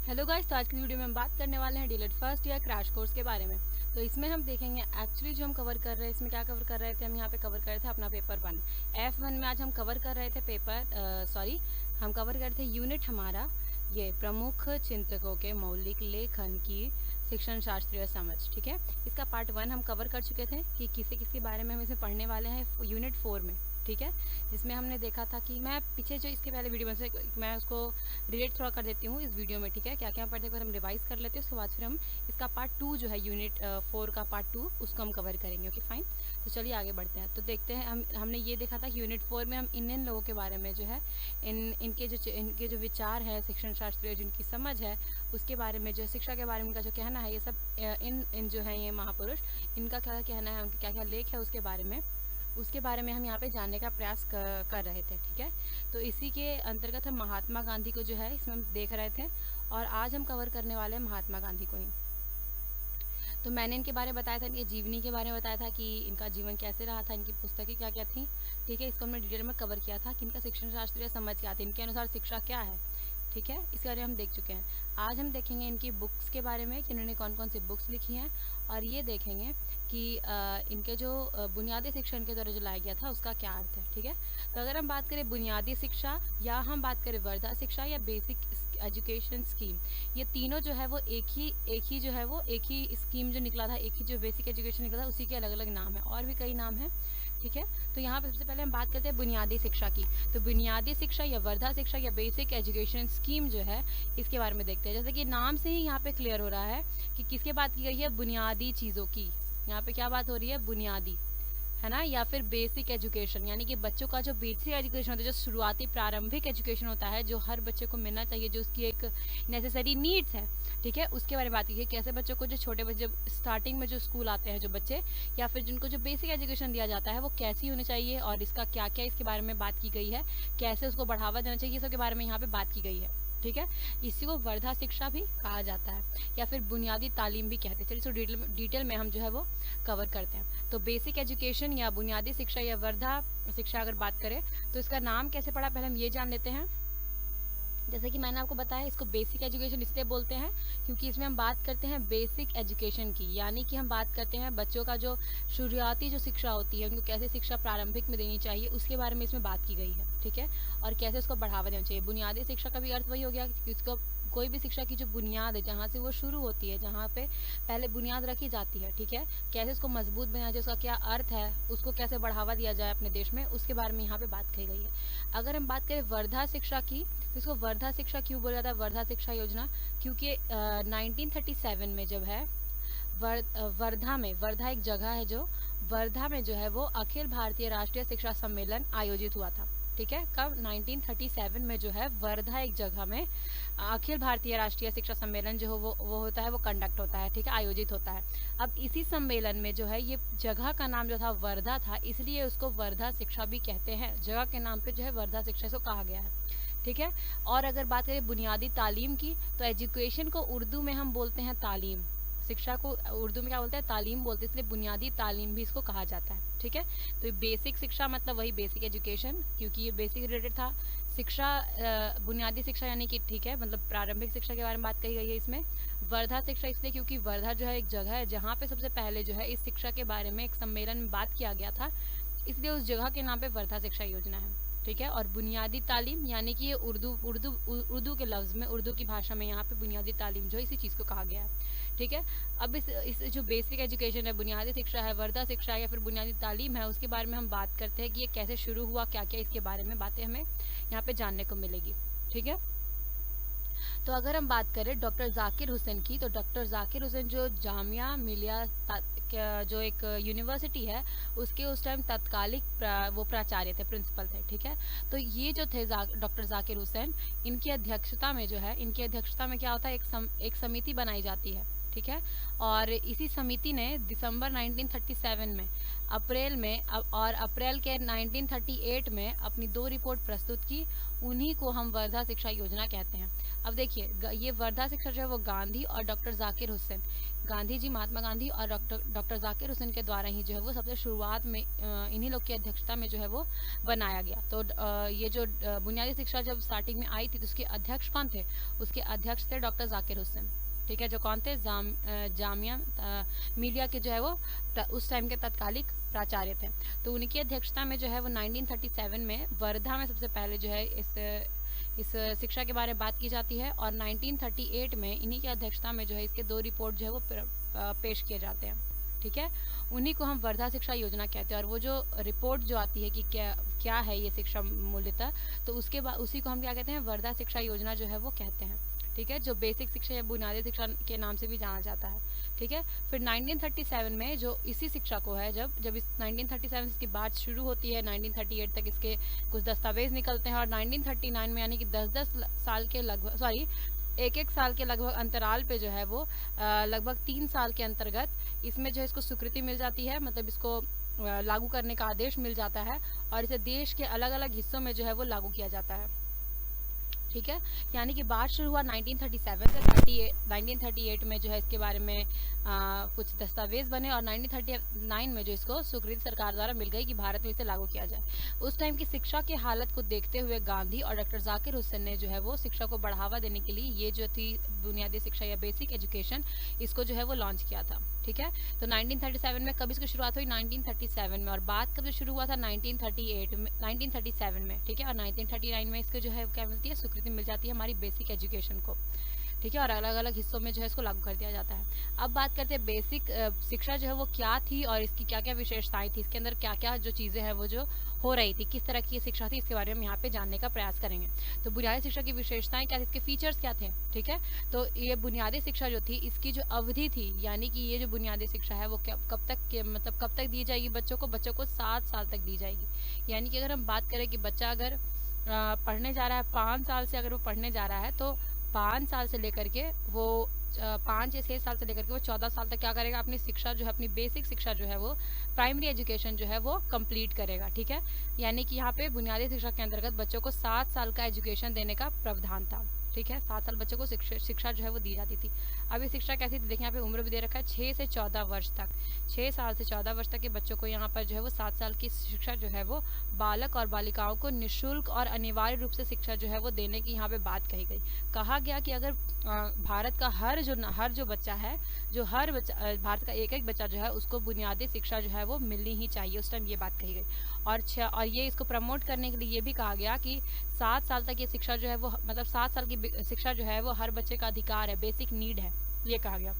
Hello guys, तो आज की वीडियो में हम बात करने वाले हैं DElEd first year crash course के बारे में। तो इसमें हम देखेंगे एक्चुअली जो हम कवर कर रहे हैं, इसमें क्या कवर कर रहे थे। हम यहाँ पे कवर कर रहे थे अपना पेपर 1 F1 में। आज हम कवर कर रहे थे हम कवर कर रहे थे यूनिट हमारा ये प्रमुख चिंतकों के मौलिक लेखन की शिक्षण शास्त्रीय समझ। ठीक है, इसका पार्ट 1 हम कवर कर चुके थे कि किसी किसके बारे में हम इसमें पढ़ने वाले हैं यूनिट 4 में। ठीक है, जिसमें हमने देखा था कि मैं पीछे जो इसके पहले वीडियो में से मैं उसको रिलेट थोड़ा कर देती हूँ इस वीडियो में। ठीक है, क्या क्या पढ़ते हैं हम रिवाइज कर लेते हैं, उसके बाद फिर हम इसका पार्ट 2 जो है यूनिट 4 का पार्ट 2 उसको हम कवर करेंगे। ओके फाइन, तो चलिए आगे बढ़ते हैं। तो देखते हैं, हमने ये देखा था कि यूनिट 4 में हम इन लोगों के बारे में जो है इनके जो विचार है शिक्षण शास्त्रीय, जिनकी समझ है उसके बारे में, जो शिक्षा के बारे में उनका जो कहना है, ये सब इन जो है ये महापुरुष, इनका क्या कहना है, उनके क्या क्या लेख है उसके बारे में हम यहाँ पे जानने का प्रयास कर रहे थे। ठीक है, तो इसी के अंतर्गत हम महात्मा गांधी को जो है इसमें हम देख रहे थे, और आज हम कवर करने वाले हैं महात्मा गांधी को ही। तो मैंने इनके बारे में बताया था, इनकी जीवनी के बारे में बताया था कि इनका जीवन कैसे रहा था, इनकी पुस्तकें क्या क्या थी। ठीक है, इसको हमने डिटेल में कवर किया था कि इनका शिक्षण शास्त्रीय समझ क्या थी, इनके अनुसार शिक्षा क्या है। ठीक है, इसके बारे में हम देख चुके हैं। आज हम देखेंगे इनकी बुक्स के बारे में कि इन्होंने कौन कौन सी बुक्स लिखी हैं, और ये देखेंगे कि इनके जो बुनियादी शिक्षा इनके द्वारा जो लाया गया था उसका क्या अर्थ है। ठीक है, तो अगर हम बात करें बुनियादी शिक्षा, या हम बात करें वर्धा शिक्षा, या बेसिक एजुकेशन स्कीम, ये तीनों जो है वो एक ही जो है वो एक ही स्कीम जो निकला था, एक ही जो बेसिक एजुकेशन निकला था, उसी के अलग अलग नाम है, और भी कई नाम है। ठीक है, तो यहाँ पर सबसे पहले हम बात करते हैं बुनियादी शिक्षा की। तो बुनियादी शिक्षा या वर्धा शिक्षा या बेसिक एजुकेशन स्कीम जो है, इसके बारे में देखते हैं। जैसे कि नाम से ही यहाँ पे क्लियर हो रहा है कि किसके बात की गई है, बुनियादी चीज़ों की। यहाँ पे क्या बात हो रही है, बुनियादी, है ना, या फिर बेसिक एजुकेशन, यानी कि बच्चों का जो बेसिक एजुकेशन होता है, जो शुरुआती प्रारंभिक एजुकेशन होता है, जो हर बच्चे को मिलना चाहिए, जो उसकी एक नेसेसरी नीड्स है। ठीक है, उसके बारे में बात की है। कैसे बच्चों को, जो छोटे बच्चे जब स्टार्टिंग में जो स्कूल आते हैं जो बच्चे, या फिर जिनको जो बेसिक एजुकेशन दिया जाता है वो कैसी होनी चाहिए, और इसका क्या क्या इसके बारे में बात की गई है, कैसे उसको बढ़ावा देना चाहिए, सब के बारे में यहाँ पे बात की गई है। ठीक है, इसी को वर्धा शिक्षा भी कहा जाता है, या फिर बुनियादी तालीम भी कहते हैं। चलिए इसको डिटेल में हम जो है वो कवर करते हैं। तो बेसिक एजुकेशन या बुनियादी शिक्षा या वर्धा शिक्षा अगर बात करें तो इसका नाम कैसे पड़ा, पहले हम ये जान लेते हैं। जैसे कि मैंने आपको बताया, इसको बेसिक एजुकेशन इसलिए बोलते हैं क्योंकि इसमें हम बात करते हैं बेसिक एजुकेशन की, यानी कि हम बात करते हैं बच्चों का जो शुरुआती जो शिक्षा होती है, उनको कैसे शिक्षा प्रारंभिक में देनी चाहिए उसके बारे में इसमें बात की गई है। ठीक है, और कैसे उसको बढ़ावा देना चाहिए। बुनियादी शिक्षा का भी अर्थ वही हो गया कि उसको कोई भी शिक्षा की जो बुनियाद है, जहाँ से वो शुरू होती है, जहाँ पे पहले बुनियाद रखी जाती है। ठीक है, कैसे उसको मजबूत बनाया जाए, उसका क्या अर्थ है, उसको कैसे बढ़ावा दिया जाए अपने देश में, उसके बारे में यहाँ पे बात कही गई है। अगर हम बात करें वर्धा शिक्षा की, तो इसको वर्धा शिक्षा क्यों बोला जाता है, वर्धा शिक्षा योजना, क्योंकि 1937 में जब है वर्धा में, वर्धा एक जगह है जो वर्धा में जो है वो अखिल भारतीय राष्ट्रीय शिक्षा सम्मेलन आयोजित हुआ था। ठीक है, कब, 1937 में जो है वर्धा एक जगह में अखिल भारतीय राष्ट्रीय शिक्षा सम्मेलन जो वो होता है, वो कंडक्ट होता है। ठीक है, आयोजित होता है। अब इसी सम्मेलन में जो है ये जगह का नाम जो था वर्धा था, इसलिए उसको वर्धा शिक्षा भी कहते हैं। जगह के नाम पे जो है वर्धा शिक्षा इसको कहा गया है। ठीक है, और अगर बात करें बुनियादी तालीम की, तो एजुकेशन को उर्दू में हम बोलते हैं तालीम, शिक्षा को उर्दू में क्या बोलते हैं, तालीम बोलते हैं, इसलिए बुनियादी तालीम भी इसको कहा जाता है। ठीक है, तो बेसिक शिक्षा मतलब वही बेसिक एजुकेशन, क्योंकि ये बेसिक रिलेटेड था। शिक्षा बुनियादी शिक्षा यानी कि, ठीक है, मतलब प्रारंभिक शिक्षा के बारे में बात कही गई है इसमें। वर्धा शिक्षा इसलिए क्योंकि वर्धा जो है एक जगह है जहाँ पे सबसे पहले जो है इस शिक्षा के बारे में एक सम्मेलन में बात किया गया था, इसलिए उस जगह के नाम पे वर्धा शिक्षा योजना है। ठीक है, और बुनियादी तालीम यानी कि ये उर्दू के लफ्ज़ में, उर्दू की भाषा में यहाँ पे बुनियादी तालीम जो इसी चीज़ को कहा गया है। ठीक है, अब इस जो बेसिक एजुकेशन है, बुनियादी शिक्षा है, वर्धा शिक्षा है, या फिर बुनियादी तालीम है, उसके बारे में हम बात करते हैं कि ये कैसे शुरू हुआ, क्या क्या इसके बारे में बातें हमें यहाँ पे जानने को मिलेगी। ठीक है, तो अगर हम बात करें डॉक्टर जाकिर हुसैन की, तो डॉक्टर जाकिर हुसैन जो जामिया मिलिया जो एक यूनिवर्सिटी है उसके उस टाइम तत्कालिक वो प्राचार्य थे, प्रिंसिपल थे। ठीक है, तो ये जो थे डॉक्टर जाकिर हुसैन, इनकी अध्यक्षता में जो है, इनकी अध्यक्षता में क्या होता है, एक समिति बनाई जाती है। ठीक है। और इसी समिति ने दिसंबर 1937 में, अप्रैल में और अप्रैल के 1938 में अपनी 2 रिपोर्ट प्रस्तुत की। उन्हीं को हम वर्धा शिक्षा योजना कहते हैं। अब देखिए ये वर्धा शिक्षा जो है वो गांधी और डॉक्टर जाकिर हुसैन, गांधी जी, महात्मा गांधी और डॉक्टर जाकिर हुसैन के द्वारा ही जो है वो सबसे शुरुआत में इन्हीं लोग की अध्यक्षता में जो है वो बनाया गया। तो ये जो बुनियादी शिक्षा जब स्टार्टिंग में आई थी तो उसके अध्यक्ष कौन थे? उसके अध्यक्ष थे डॉक्टर जाकिर हुसैन, ठीक है, जो कौन थे? जामिया मिलिया के जो है वो उस टाइम के तत्कालिक प्राचार्य थे। तो उनकी अध्यक्षता में जो है वो 1937 में वर्धा में सबसे पहले जो है इस शिक्षा के बारे में बात की जाती है। और 1938 में इन्हीं की अध्यक्षता में जो है इसके 2 रिपोर्ट जो है वो पेश किए जाते हैं, ठीक है। उन्हीं को हम वर्धा शिक्षा योजना कहते हैं। और वो जो रिपोर्ट जो आती है कि क्या है ये शिक्षा मूल्यतः, तो उसके बाद उसी को हम क्या कहते हैं? वर्धा शिक्षा योजना जो है वो कहते हैं, ठीक है, जो बेसिक शिक्षा या बुनियादी शिक्षा के नाम से भी जाना जाता है, ठीक है। फिर 1937 में जो इसी शिक्षा को है, जब इस 1937 की बात शुरू होती है, 1938 तक इसके कुछ दस्तावेज निकलते हैं। और 1939 में यानी कि 10-10 साल के लगभग, सॉरी, एक साल के लगभग अंतराल पे जो है वो लगभग 3 साल के अंतर्गत इसमें जो है इसको स्वीकृति मिल जाती है, मतलब इसको लागू करने का आदेश मिल जाता है। और इसे देश के अलग अलग हिस्सों में जो है वो लागू किया जाता है, ठीक है। यानी कि बात शुरू हुआ 1937 से 1938 में जो है इसके बारे में कुछ दस्तावेज बने। और 1939 में जो इसको स्वीकृति सरकार द्वारा मिल गई कि भारत में इसे लागू किया जाए। उस टाइम की शिक्षा की हालत को देखते हुए गांधी और डॉक्टर जाकिर हुसैन ने जो है वो शिक्षा को बढ़ावा देने के लिए ये जो थी बुनियादी शिक्षा या बेसिक एजुकेशन, इसको जो है वो लॉन्च किया था, ठीक है। तो 1937 में कब इसकी शुरुआत हुई? 1937 में। और बात कब से शुरू हुआ था? 1937 में, ठीक है। और 1939 में इसको जो है क्या मिलती है? स्वीकृति मिल जाती है हमारी बेसिक एजुकेशन को, ठीक है। और अलग अलग हिस्सों में जो है इसको लागू कर दिया जाता है। अब बात करते हैं बेसिक शिक्षा जो है वो क्या थी और इसकी क्या क्या विशेषताएं थी, इसके अंदर क्या क्या जो चीज़ें हैं वो जो हो रही थी, किस तरह की ये शिक्षा थी, इसके बारे में हम यहाँ पे जानने का प्रयास करेंगे। तो बुनियादी शिक्षा की विशेषताएं क्या थी, इसके फीचर्स क्या थे, ठीक है। तो ये बुनियादी शिक्षा जो थी इसकी जो अवधि थी, यानी कि ये जो बुनियादी शिक्षा है वो कब तक, मतलब कब तक दी जाएगी बच्चों को 7 साल तक दी जाएगी। यानी कि अगर हम बात करें कि बच्चा अगर पढ़ने जा रहा है 5 साल से, अगर वो पढ़ने जा रहा है तो 5 साल से लेकर के वो 5 या 6 साल से लेकर के वो 14 साल तक क्या करेगा? अपनी शिक्षा जो है, अपनी बेसिक शिक्षा जो है वो, प्राइमरी एजुकेशन जो है वो कंप्लीट करेगा, ठीक है। यानी कि यहाँ पे बुनियादी शिक्षा के अंतर्गत बच्चों को 7 साल का एजुकेशन देने का प्रावधान था, ठीक है। 7 साल बच्चों को शिक्षा जो है वो दी जाती थी। अब ये शिक्षा कैसी थी? देखिए यहाँ पे उम्र भी दे रखा है 6 से 14 वर्ष तक। 6 साल से 14 वर्ष तक के बच्चों को यहाँ पर जो है वो 7 साल की शिक्षा जो है वो बालक और बालिकाओं को निःशुल्क और अनिवार्य रूप से शिक्षा जो है वो देने की यहाँ पे बात कही गई। कहा गया कि अगर भारत का हर जो बच्चा है, भारत का एक बच्चा जो है उसको बुनियादी शिक्षा जो है वो मिलनी ही चाहिए, उस टाइम ये बात कही गई। और ये इसको प्रमोट करने के लिए ये भी कहा गया कि 7 साल तक ये शिक्षा जो है वो, मतलब 7 साल की शिक्षा जो है वो हर बच्चे का अधिकार है, बेसिक नीड है, ये कहा गया।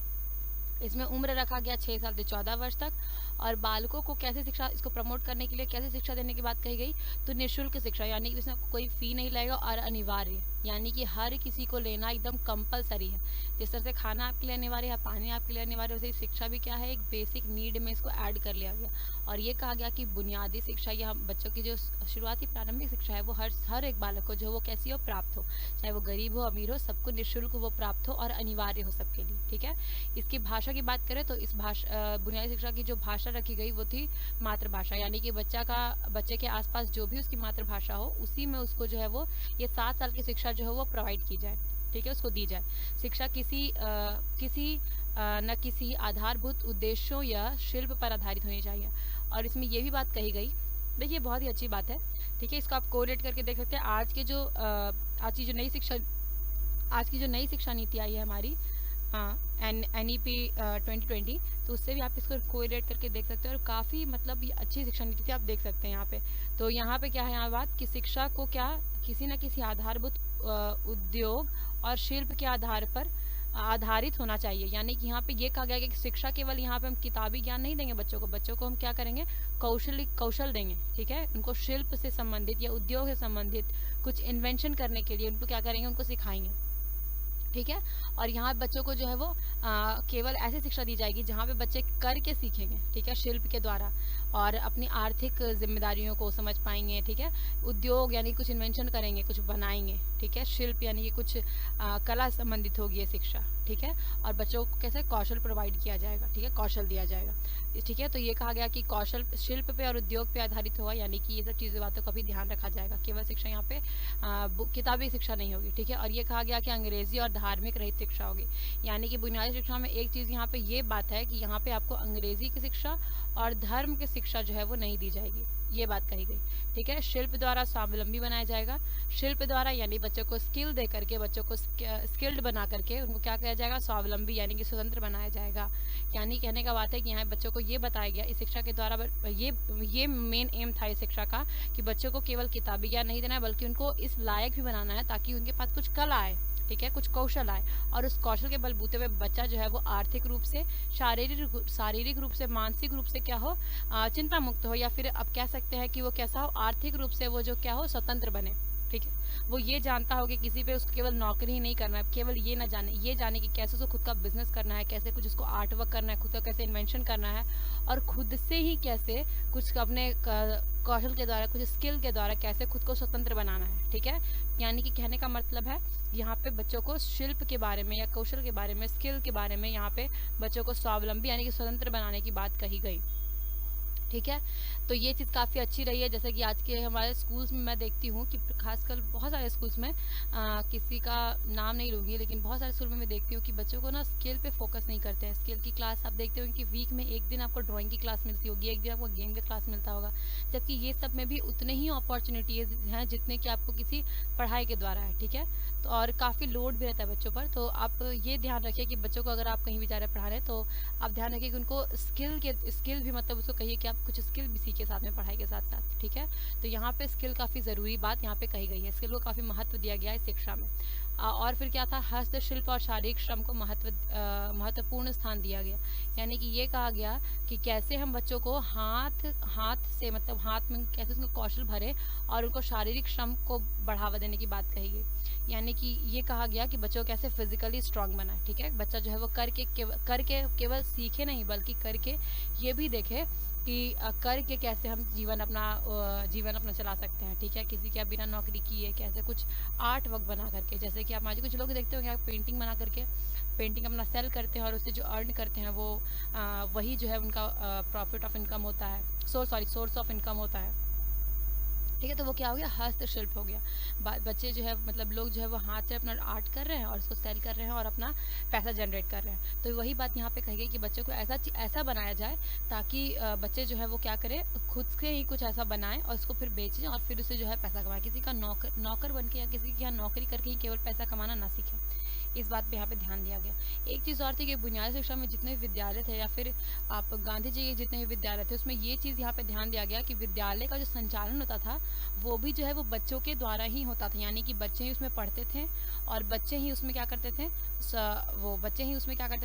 इसमें उम्र रखा गया 6 साल से 14 वर्ष तक। और बालकों को कैसे शिक्षा, इसको प्रमोट करने के लिए कैसे शिक्षा देने की बात कही गई? तो निःशुल्क शिक्षा, यानी कि इसमें कोई फी नहीं लगेगा, और अनिवार्य, यानी कि हर किसी को लेना एकदम कंपलसरी है। जिस तरह से खाना आपके लिए अनिवार्य है, पानी आपके लिए अनिवार्य है, वैसे शिक्षा भी क्या है? एक बेसिक नीड में इसको ऐड कर लिया गया। और ये कहा गया कि बुनियादी शिक्षा या बच्चों की जो शुरुआती प्रारंभिक शिक्षा है वो हर एक बालक को जो वो कैसी हो, प्राप्त हो, चाहे वो गरीब हो अमीर हो, सबको निःशुल्क वो प्राप्त हो और अनिवार्य हो सबके लिए, ठीक है। इसकी भाषा की बात करें तो इस बुनियादी शिक्षा की जो भाषा रखी गई वो थी मातृभाषा, यानी कि बच्चे के आसपास जो भी उसकी मातृभाषा हो उसी में उसको जो है वो ये 7 साल की शिक्षा जो है वो प्रोवाइड की जाए, ठीक है, उसको दी जाए। शिक्षा न किसी आधारभूत उद्देश्यों या शिल्प पर आधारित होनी चाहिए। और इसमें ये भी बात कही गई, देखिए बहुत ही अच्छी बात है, ठीक है, इसको आप कोरिलेट करके देख सकते हैं। आज की जो नई शिक्षा नीति आई है हमारी, NEP 2020, तो उससे भी आप इसको कोरिलेट करके देख सकते हैं। और काफ़ी मतलब ये अच्छी शिक्षा नीति थी, आप देख सकते हैं यहाँ पे। तो यहाँ पे क्या है, यहाँ बात कि शिक्षा को क्या किसी न किसी आधारभूत उद्योग और शिल्प के आधार पर आधारित होना चाहिए। यानी कि यहाँ पे ये कहा गया कि शिक्षा केवल यहाँ पे हम किताबी ज्ञान नहीं देंगे बच्चों को हम क्या करेंगे? कौशल देंगे, ठीक है। उनको शिल्प से संबंधित या उद्योग से संबंधित कुछ इन्वेंशन करने के लिए उनको क्या करेंगे? उनको सिखाएंगे, ठीक है। और यहाँ बच्चों को जो है वो केवल ऐसी शिक्षा दी जाएगी जहाँ पे बच्चे करके सीखेंगे, ठीक है, शिल्प के द्वारा। और अपनी आर्थिक जिम्मेदारियों को समझ पाएंगे, ठीक है। उद्योग यानी कुछ इन्वेंशन करेंगे, कुछ बनाएंगे, ठीक है। शिल्प यानी कि कुछ कला संबंधित होगी ये शिक्षा, ठीक है। और बच्चों को कैसे कौशल प्रोवाइड किया जाएगा, ठीक है, कौशल दिया जाएगा, ठीक है। तो ये कहा गया कि कौशल शिल्प पे और उद्योग पे आधारित होगा, यानी कि ये सब चीज़ें बातों का भी ध्यान रखा जाएगा। केवल शिक्षा यहाँ पे किताबी शिक्षा नहीं होगी, ठीक है। और ये कहा गया कि अंग्रेजी और धार्मिक रहित शिक्षा होगी, यानी कि बुनियादी शिक्षा में एक चीज़ यहाँ पे ये बात है कि यहाँ पे आपको अंग्रेजी की शिक्षा और धर्म की शिक्षा जो है वो नहीं दी जाएगी, ये बात कही गई, ठीक है। शिल्प द्वारा स्वावलंबी बनाया जाएगा। शिल्प द्वारा यानी बच्चों को स्किल दे करके, बच्चों को स्किल्ड बना करके उनको क्या किया जाएगा, स्वावलंबी यानी कि स्वतंत्र बनाया जाएगा। यानी कहने का बात है कि यहाँ बच्चों को ये बताया गया इस शिक्षा के द्वारा, ये मेन एम था इस शिक्षा का कि बच्चों को केवल किताबी ज्ञान नहीं देना है, बल्कि उनको इस लायक भी बनाना है ताकि उनके पास कुछ कला आए, ठीक है, कुछ कौशल आए। और उस कौशल के बलबूते पे बच्चा जो है वो आर्थिक रूप से, शारीरिक रूप से, मानसिक रूप से क्या हो, चिंता मुक्त हो, या फिर आप कह सकते हैं कि वो कैसा हो, आर्थिक रूप से वो जो क्या हो, स्वतंत्र बने, ठीक है। वो ये जानता हो कि किसी पे उसको केवल नौकरी ही नहीं करना है, केवल ये ना जाने, ये जाने कि कैसे उसको खुद का बिजनेस करना है, कैसे कुछ उसको आर्ट वर्क करना है, खुद का कैसे इन्वेंशन करना है, और खुद से ही कैसे कुछ अपने कौशल के द्वारा, कुछ स्किल के द्वारा कैसे खुद को स्वतंत्र बनाना है, ठीक है। यानी कि कहने का मतलब है यहाँ पे बच्चों को शिल्प के बारे में या कौशल के बारे में, स्किल के बारे में यहाँ पे बच्चों को स्वावलंबी यानी कि स्वतंत्र बनाने की बात कही गई, ठीक है। तो ये चीज़ काफ़ी अच्छी रही है। जैसे कि आज के हमारे स्कूल्स में मैं देखती हूँ कि खासकर बहुत सारे स्कूल्स में किसी का नाम नहीं लूँगी, लेकिन बहुत सारे स्कूल में मैं देखती हूँ कि बच्चों को ना स्किल पे फोकस नहीं करते हैं। स्किल की क्लास आप देखते हो कि वीक में एक दिन आपको ड्राइंग की क्लास मिलती होगी, एक दिन आपको गेम की क्लास मिलता होगा, जबकि ये सब में भी उतने ही अपॉर्चुनिटीज़ हैं जितने कि आपको किसी पढ़ाई के द्वारा है, ठीक है। तो और काफ़ी लोड भी रहता है बच्चों पर। तो आप ये ध्यान रखिए कि बच्चों को अगर आप कहीं भी जा रहे पढ़ा रहे हैं तो आप ध्यान रखिए कि उनको स्किल भी, मतलब उसको कहिए कि आप कुछ स्किल भी सीखे साथ में, पढ़ाई के साथ साथ, ठीक है। तो यहाँ पे स्किल काफ़ी ज़रूरी बात यहाँ पे कही गई है, स्किल को काफ़ी महत्व दिया गया है शिक्षा में। और फिर क्या था, हस्तशिल्प और शारीरिक श्रम को महत्वपूर्ण स्थान दिया गया। यानी कि ये कहा गया कि कैसे हम बच्चों को हाथ से, मतलब हाथ में कैसे उनको कौशल भरे और उनको शारीरिक श्रम को बढ़ावा देने की बात कही गई। यानी कि ये कहा गया कि बच्चों को कैसे फिजिकली स्ट्रांग बनाए, ठीक है। बच्चा जो है वो करके केवल सीखे नहीं, बल्कि करके ये भी देखे कि करके कैसे हम जीवन अपना चला सकते हैं, ठीक है। किसी के बिना नौकरी किए कैसे कुछ आर्ट वर्क बना करके, जैसे कि आप आज कुछ लोग देखते होंगे पेंटिंग बना करके पेंटिंग अपना सेल करते हैं और उससे जो अर्न करते हैं वो वही जो है उनका प्रॉफिट ऑफ इनकम होता है, सोर्स ऑफ इनकम होता है, ठीक है। तो वो क्या हो गया, हस्तशिल्प हो गया। बच्चे जो है, मतलब लोग जो है वो हाथ से अपना आर्ट कर रहे हैं और उसको सेल कर रहे हैं और अपना पैसा जनरेट कर रहे हैं। तो वही बात यहाँ पे कही गई कि बच्चों को ऐसा बनाया जाए ताकि बच्चे जो है वो क्या करें, खुद से ही कुछ ऐसा बनाएं और उसको फिर बेचें और फिर उससे जो है पैसा कमाएं। किसी का नौकर बन के या किसी के यहाँ नौकरी करके ही केवल पैसा कमाना ना सीखें, इस बात पे यहाँ पे ध्यान दिया गया। एक चीज़ और थी कि बुनियादी शिक्षा में जितने भी विद्यालय थे या फिर आप गांधी जी के जितने भी विद्यालय थे उसमें ये चीज़ यहाँ पे ध्यान दिया गया कि विद्यालय का जो संचालन होता था वो भी जो है वो बच्चों के द्वारा ही होता था। यानी कि बच्चे ही उसमें पढ़ते थे और बच्चे ही उसमें क्या करते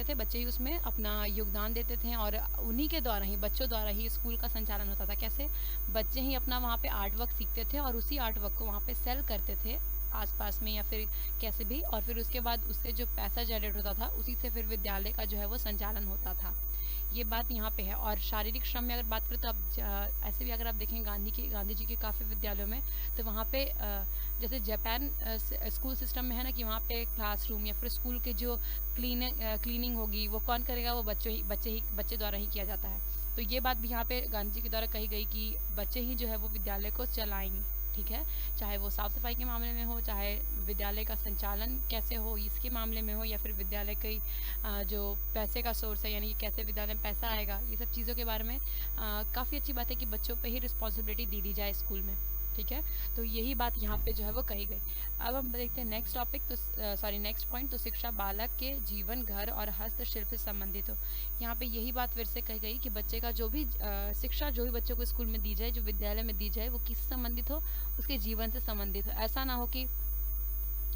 थे, बच्चे ही उसमें अपना योगदान देते थे और उन्हीं के द्वारा ही, बच्चों द्वारा ही स्कूल का संचालन होता था। कैसे, बच्चे ही अपना वहाँ पे आर्ट वर्क सीखते थे और उसी आर्ट वर्क को वहाँ पे सेल करते थे आसपास में या फिर कैसे भी, और फिर उसके बाद उससे जो पैसा जनरेट होता था उसी से फिर विद्यालय का जो है वो संचालन होता था। ये बात यहाँ पे है। और शारीरिक श्रम में अगर बात करें तो आप ऐसे भी अगर आप देखें गांधी जी के काफ़ी विद्यालयों में, तो वहाँ पे जैसे जापान स्कूल सिस्टम में है ना कि वहाँ पे क्लासरूम या फिर स्कूल के जो क्लीनिंग होगी वो कौन करेगा, वो बच्चे द्वारा ही किया जाता है। तो ये बात भी यहाँ पे गांधी जी के द्वारा कही गई कि बच्चे ही जो है वो विद्यालय को चलाएंगे, ठीक है। चाहे वो साफ़ सफाई के मामले में हो, चाहे विद्यालय का संचालन कैसे हो इसके मामले में हो, या फिर विद्यालय की जो पैसे का सोर्स है, यानी कि कैसे विद्यालय में पैसा आएगा, ये सब चीज़ों के बारे में काफ़ी अच्छी बात है कि बच्चों पे ही रिस्पॉन्सिबिलिटी दी जाए स्कूल में, ठीक है। तो यही बात यहाँ पे जो है वो कही गई। अब हम देखते हैं नेक्स्ट टॉपिक, तो नेक्स्ट पॉइंट, तो शिक्षा बालक के जीवन, घर और हस्तशिल्प से संबंधित हो। यहाँ पे यही बात फिर से कही गई कि बच्चे का जो भी शिक्षा जो भी बच्चों को स्कूल में दी जाए, जो विद्यालय में दी जाए, वो किससे संबंधित हो, उसके जीवन से संबंधित हो। ऐसा ना हो कि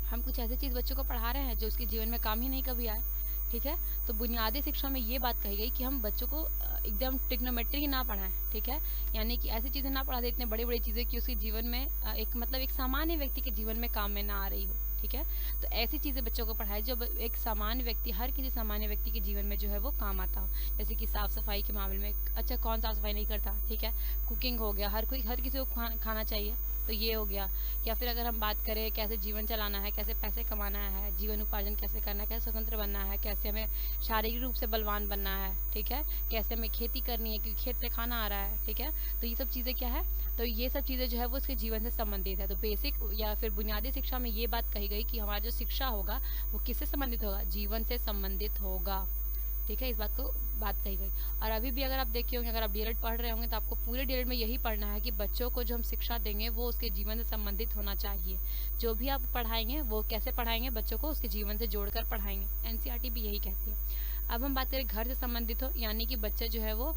हम कुछ ऐसी चीज़ बच्चों को पढ़ा रहे हैं जो उसके जीवन में काम ही नहीं कभी आए, ठीक है। तो बुनियादी शिक्षा में ये बात कही गई कि हम बच्चों को एकदम ट्रिग्नोमेट्री ही ना पढ़ाएं, ठीक है। यानी कि ऐसी चीज़ें ना पढ़ा दें, इतने बड़ी बड़ी चीज़ें कि उसके जीवन में एक सामान्य व्यक्ति के जीवन में काम में ना आ रही हो, ठीक है। तो ऐसी चीज़ें बच्चों को पढ़ाएं जो एक सामान्य व्यक्ति, हर किसी सामान्य व्यक्ति के जीवन में जो है वो काम आता हो। जैसे कि साफ़ सफाई के मामले में, अच्छा कौन साफ़ सफाई नहीं करता, ठीक है। कुकिंग हो गया, हर किसी को खाना चाहिए, तो ये हो गया। या फिर अगर हम बात करें कैसे जीवन चलाना है, कैसे पैसे कमाना है, जीवन उपार्जन कैसे करना है, कैसे स्वतंत्र बनना है, कैसे हमें शारीरिक रूप से बलवान बनना है, ठीक है, कैसे हमें खेती करनी है क्योंकि खेत से खाना आ रहा है, ठीक है। तो ये सब चीज़ें क्या है, तो ये सब चीज़ें जो है वो उसके जीवन से संबंधित है। तो बेसिक या फिर बुनियादी शिक्षा में ये बात कही गई कि हमारा जो शिक्षा होगा वो किससे संबंधित होगा, जीवन से संबंधित होगा, ठीक है। इस बात कही गई। और अभी भी अगर आप देखे होंगे, अगर आप डीएलएड पढ़ रहे होंगे तो आपको पूरे डीएलएड में यही पढ़ना है कि बच्चों को जो हम शिक्षा देंगे वो उसके जीवन से संबंधित होना चाहिए। जो भी आप पढ़ाएंगे वो कैसे पढ़ाएंगे, बच्चों को उसके जीवन से जोड़कर पढ़ाएंगे। एनसीईआरटी भी यही कहती है। अब हम बात करें घर से संबंधित हो, यानी कि बच्चा जो है वो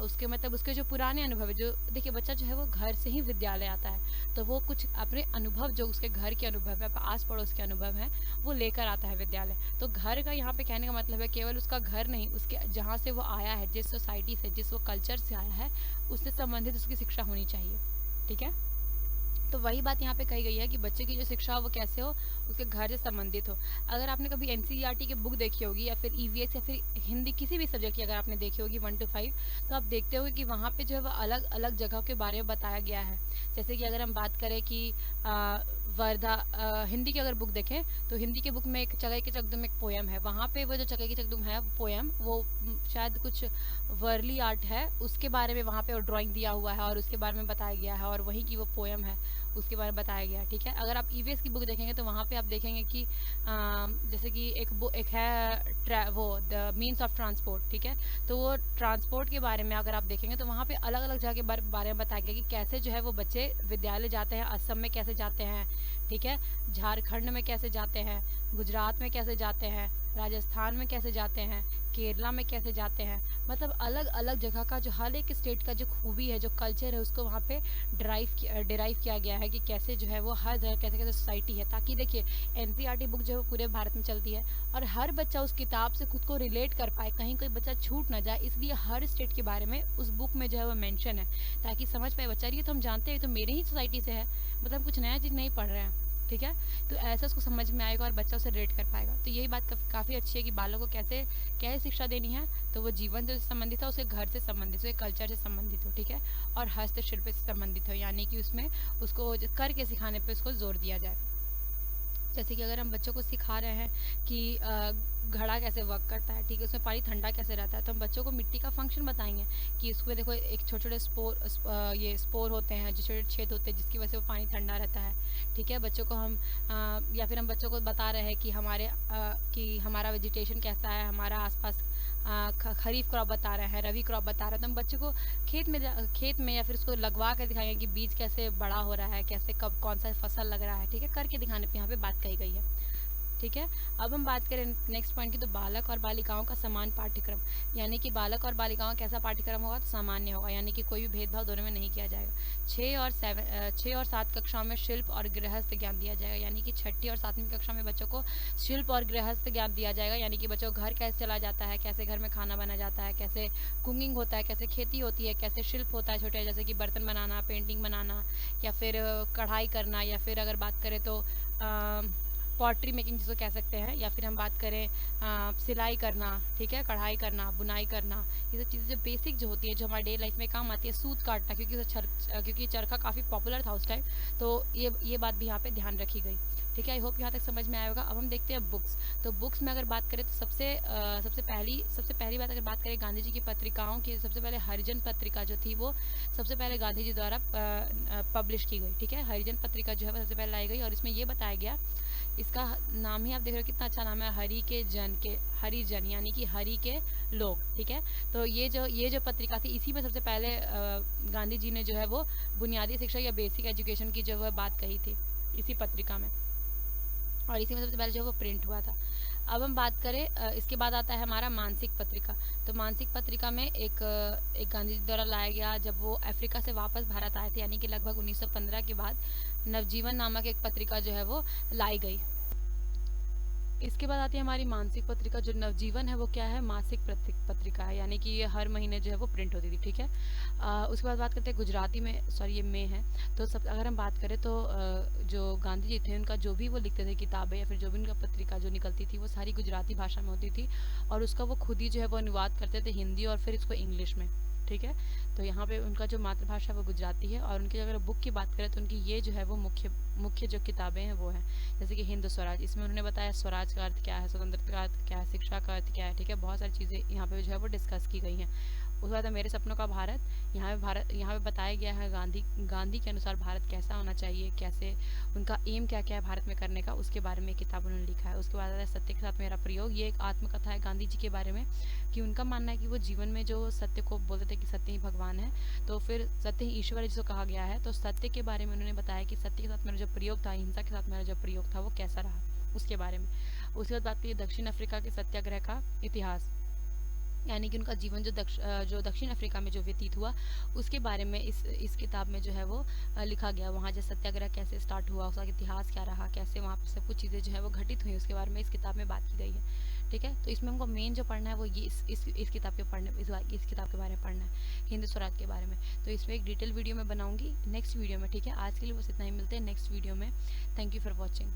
उसके मतलब उसके जो पुराने अनुभव है, जो देखिए बच्चा जो है वो घर से ही विद्यालय आता है, तो वो कुछ अपने अनुभव जो उसके घर के अनुभव है, आस पड़ोस के अनुभव हैं, वो लेकर आता है विद्यालय। तो घर का यहाँ पे कहने का मतलब है केवल उसका घर नहीं, उसके जहाँ से वो आया है, जिस सोसाइटी से, जिस वो कल्चर से आया है, उससे संबंधित उसकी शिक्षा होनी चाहिए, ठीक है। तो वही बात यहाँ पे कही गई है कि बच्चे की जो शिक्षा हो वो कैसे हो, उसके घर से संबंधित हो। अगर आपने कभी एनसीईआरटी की बुक देखी होगी या फिर ईवीएस या फिर हिंदी किसी भी सब्जेक्ट की अगर आपने देखी होगी 1 to 5, तो आप देखते होगे कि वहाँ पे जो है वो अलग अलग जगह के बारे में बताया गया है। जैसे कि अगर हम बात करें कि वर्धा, हिंदी की अगर बुक देखें तो हिंदी की बुक में एक चकै के चकदुम एक पोयम है, वहाँ पे वो जो चकै के चकदुम है पोयम, वो शायद कुछ वर्ली आर्ट है उसके बारे में वहाँ पे वो ड्राइंग दिया हुआ है और उसके बारे में बताया गया है, और वहीं की वो पोयम है उसके बारे में बताया गया है, ठीक है। अगर आप ईवीएस की बुक देखेंगे तो वहाँ पे आप देखेंगे कि जैसे कि एक है वो द मीन्स ऑफ ट्रांसपोर्ट, ठीक है। तो वो ट्रांसपोर्ट के बारे में अगर आप देखेंगे तो वहाँ पे अलग अलग जगह के बारे में बताया गया कि कैसे जो है वो बच्चे विद्यालय जाते हैं, असम में कैसे जाते हैं, ठीक है, झारखंड में कैसे जाते हैं, गुजरात में कैसे जाते हैं, राजस्थान में कैसे जाते हैं, केरला में कैसे जाते हैं। मतलब अलग अलग जगह का जो हर एक स्टेट का जो खूबी है, जो कल्चर है, उसको वहाँ पे डिराइव किया गया है कि कैसे जो है वो हर जगह कैसे कैसे सोसाइटी है, ताकि देखिए एनसीईआरटी बुक जो है वो पूरे भारत में चलती है और हर बच्चा उस किताब से खुद को रिलेट कर पाए, कहीं कोई बच्चा छूट ना जाए, इसलिए हर स्टेट के बारे में उस बुक में जो है वो मेंशन है, ताकि समझ पाए बच्चा ये तो हम जानते हैं, तो मेरे ही सोसाइटी से है, मतलब कुछ नया चीज़ नहीं पढ़ रहे हैं, ठीक है। तो ऐसा उसको समझ में आएगा और बच्चा उसे रिलेट कर पाएगा। तो यही बात काफ़ी अच्छी है कि बालों को कैसे शिक्षा देनी है, तो वो जीवन से संबंधित हो, उसके घर से संबंधित हो, उसके कल्चर से संबंधित हो, ठीक है, और हस्तशिल्प से संबंधित हो, यानी कि उसमें उसको करके सिखाने पे उसको जोर दिया जाए। जैसे कि अगर हम बच्चों को सिखा रहे हैं कि घड़ा कैसे वर्क करता है, ठीक है, उसमें पानी ठंडा कैसे रहता है, तो हम बच्चों को मिट्टी का फंक्शन बताएंगे कि उसमें देखो एक छोटे छोटे ये स्पोर होते हैं, जो छोटे छेद होते हैं जिसकी वजह से वो पानी ठंडा रहता है, ठीक है। बच्चों को हम या फिर हम बच्चों को बता रहे हैं कि हमारा वेजिटेशन कैसा है, हमारा आसपास खरीफ क्रॉप बता रहे हैं, रबी क्रॉप बता रहे हैं, तो हम बच्चों को खेत में या फिर उसको लगवा कर दिखाएंगे कि बीज कैसे बड़ा हो रहा है, कैसे कब कौन सा फसल लग रहा है, ठीक है, करके दिखाने पे यहाँ पे बात कही गई है, ठीक है। अब हम बात करें नेक्स्ट पॉइंट की, तो बालक और बालिकाओं का समान पाठ्यक्रम, यानी कि बालक और बालिकाओं का कैसा पाठ्यक्रम होगा, तो सामान्य होगा, यानी कि कोई भी भेदभाव दोनों में नहीं किया जाएगा। 6 और 7 कक्षाओं में शिल्प और गृहस्थ ज्ञान दिया जाएगा, यानी कि 6ठी और 7वीं कक्षा में बच्चों को शिल्प और गृहस्थ ज्ञान दिया जाएगा, यानी कि बच्चों को घर कैसे चला जाता है, कैसे घर में खाना बनाया जाता है, कैसे कुकिंग होता है, कैसे खेती होती है, कैसे शिल्प होता है छोटे, जैसे कि बर्तन बनाना, पेंटिंग बनाना, या फिर कढ़ाई करना, या फिर अगर बात करें तो पॉटरी मेकिंग जिसको कह सकते हैं, या फिर हम बात करें सिलाई करना, ठीक है, कढ़ाई करना, बुनाई करना, ये सब चीज़ें जो बेसिक जो होती है, जो हमारे डेली लाइफ में काम आती है, सूत काटना, क्योंकि चरखा काफ़ी पॉपुलर था उस टाइम, तो ये बात भी यहाँ पे ध्यान रखी गई, ठीक है। आई होप यहाँ तक समझ में आया होगा। अब हम देखते हैं बुक्स। तो बुक्स में अगर बात करें तो सबसे पहली बात अगर बात करें गांधी जी की पत्रिकाओं की, सबसे पहले हरिजन पत्रिका जो थी वो सबसे पहले गांधी जी द्वारा पब्लिश की गई, ठीक है। हरिजन पत्रिका जो है वो सबसे पहले लाई गई और इसमें ये बताया गया, इसका नाम ही आप देख रहे हो कितना अच्छा नाम है, हरिजन, यानी कि हरि के लोग, ठीक है। तो ये जो पत्रिका थी, इसी में सबसे पहले गांधी जी ने जो है वो बुनियादी शिक्षा या बेसिक एजुकेशन की जो है बात कही थी इसी पत्रिका में, और इसी में सबसे पहले जो वो प्रिंट हुआ था। अब हम बात करें इसके बाद आता है हमारा मानसिक पत्रिका। तो मानसिक पत्रिका में एक गांधी जी द्वारा लाया गया जब वो अफ्रीका से वापस भारत आए थे, यानी कि लगभग 1915 के बाद नवजीवन नामक एक पत्रिका जो है वो लाई गई। इसके बाद आती है हमारी मानसिक पत्रिका। जो नवजीवन है वो क्या है, मासिक पत्रिका है, यानी कि ये हर महीने जो है वो प्रिंट होती थी, ठीक है। उसके बाद बात करते हैं गुजराती में, सॉरी ये में है। तो सब अगर हम बात करें तो जो गांधी जी थे उनका जो भी वो लिखते थे किताबें या फिर जो भी उनका पत्रिका जो निकलती थी वो सारी गुजराती भाषा में होती थी, और उसका वो खुद ही जो है वो अनुवाद करते थे हिंदी और फिर इसको इंग्लिश में, ठीक है। तो यहाँ पे उनका जो मातृभाषा वो गुजराती है। और उनकी अगर बुक की बात करें तो उनकी ये जो है वो मुख्य मुख्य जो किताबें हैं वो हैं, जैसे कि हिंद स्वराज। इसमें उन्होंने बताया स्वराज का अर्थ क्या है, स्वतंत्रता का अर्थ क्या है, शिक्षा का अर्थ क्या है, ठीक है। बहुत सारी चीज़ें यहाँ पे जो है वो डिस्कस की गई हैं। उसके बाद है मेरे सपनों का भारत। यहाँ पे बताया गया है गांधी के अनुसार भारत कैसा होना चाहिए, कैसे उनका एम क्या क्या है भारत में करने का, उसके बारे में किताब उन्होंने लिखा है। उसके बाद है सत्य के साथ मेरा प्रयोग। ये एक आत्मकथा है गांधी जी के बारे में, कि उनका मानना है कि वो जीवन में जो सत्य को बोलते थे कि सत्य ही भगवान है, तो फिर सत्य ही ईश्वर है जिसको कहा गया है। तो सत्य के बारे में उन्होंने बताया कि सत्य के साथ मेरा जो प्रयोग था, हिंसा के साथ मेरा जो प्रयोग था वो कैसा रहा, उसके बारे में। उसके बाद बात की दक्षिण अफ्रीका के सत्याग्रह का इतिहास, यानी कि उनका जीवन जो दक्षिण अफ्रीका में जो व्यतीत हुआ उसके बारे में इस किताब में जो है वो लिखा गया। वहाँ जो सत्याग्रह कैसे स्टार्ट हुआ, उसका इतिहास क्या रहा, कैसे वहाँ पर सब कुछ चीज़ें जो है वो घटित हुई, उसके बारे में इस किताब में बात की गई है, ठीक है। तो इसमें हमको मेन जो पढ़ना है वो ये इस किताब के इस किताब के बारे में पढ़ना है, हिंद स्वराज के बारे में। तो इसमें एक डिटेल वीडियो में बनाऊंगी नेक्स्ट वीडियो में, ठीक है। आज के लिए बस इतना ही, मिलते हैं नेक्स्ट वीडियो में। Thank you for watching.